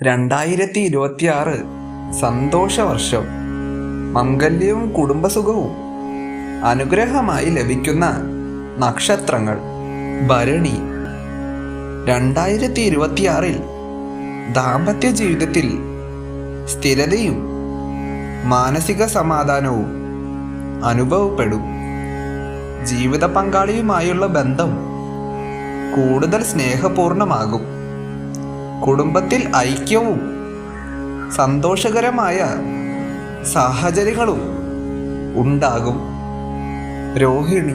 2026 സന്തോഷവർഷം. മംഗല്യവും കുടുംബസുഖവും അനുഗ്രഹമായി ലഭിക്കുന്ന നക്ഷത്രങ്ങൾ. ഭരണി. 2026 ദാമ്പത്യ ജീവിതത്തിൽ സ്ഥിരതയും മാനസിക സമാധാനവും അനുഭവപ്പെടും. ജീവിത പങ്കാളിയുമായുള്ള ബന്ധം കൂടുതൽ സ്നേഹപൂർണമാകും. കുടുംബത്തിൽ ഐക്യവും സന്തോഷകരമായ സാഹചര്യങ്ങളും ഉണ്ടാകും. രോഹിണി.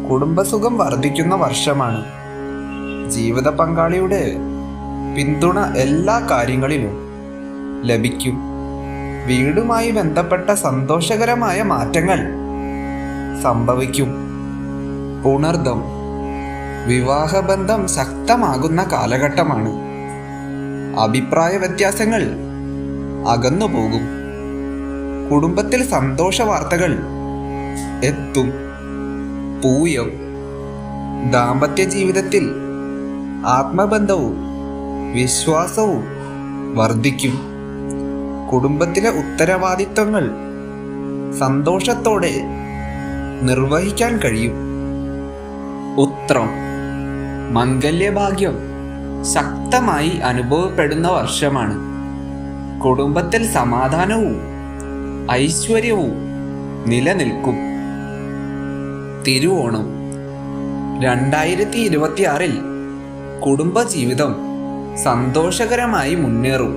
കുടുംബസുഖം വർദ്ധിക്കുന്ന വർഷമാണ്. ജീവിത പങ്കാളിയുടെ പിന്തുണ എല്ലാ കാര്യങ്ങളിലും ലഭിക്കും. വീടുമായി ബന്ധപ്പെട്ട സന്തോഷകരമായ മാറ്റങ്ങൾ സംഭവിക്കും. പുണർദം. വിവാഹബന്ധം ശക്തമാകുന്ന കാലഘട്ടമാണ്. അഭിപ്രായ വ്യത്യാസങ്ങൾ അകന്നുപോകും. കുടുംബത്തിൽ സന്തോഷ വാർത്തകൾ എത്തും. പൂയം. ദാമ്പത്യ ജീവിതത്തിൽ ആത്മബന്ധവും വിശ്വാസവും വർദ്ധിക്കും. കുടുംബത്തിലെ ഉത്തരവാദിത്തങ്ങൾ സന്തോഷത്തോടെ നിർവഹിക്കാൻ കഴിയും. ഉത്രം. മംഗല്യഭാഗ്യം ശക്തമായി അനുഭവപ്പെടുന്ന വർഷമാണ്. കുടുംബത്തിൽ സമാധാനവും ഐശ്വര്യവും നിലനിൽക്കും. തിരുവോണം. 2026 കുടുംബജീവിതം സന്തോഷകരമായി മുന്നേറും.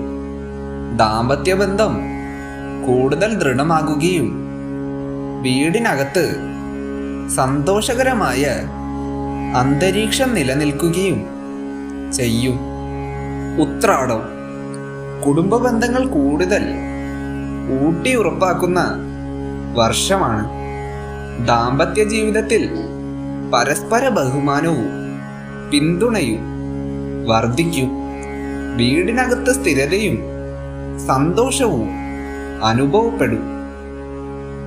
ദാമ്പത്യബന്ധം കൂടുതൽ ദൃഢമാകുകയും വീടിനകത്ത് സന്തോഷകരമായ അന്തരീക്ഷം നിലനിൽക്കുകയും ചെയ്യും. ഉത്രാടം. കുടുംബ ബന്ധങ്ങൾ കൂടുതൽ ഊട്ടിയുറപ്പാക്കുന്ന വർഷമാണ്. ദാമ്പത്യ ജീവിതത്തിൽ പരസ്പര ബഹുമാനവും പിന്തുണയും വർദ്ധിക്കും. വീടിനകത്ത് സ്ഥിരതയും സന്തോഷവും അനുഭവപ്പെടും.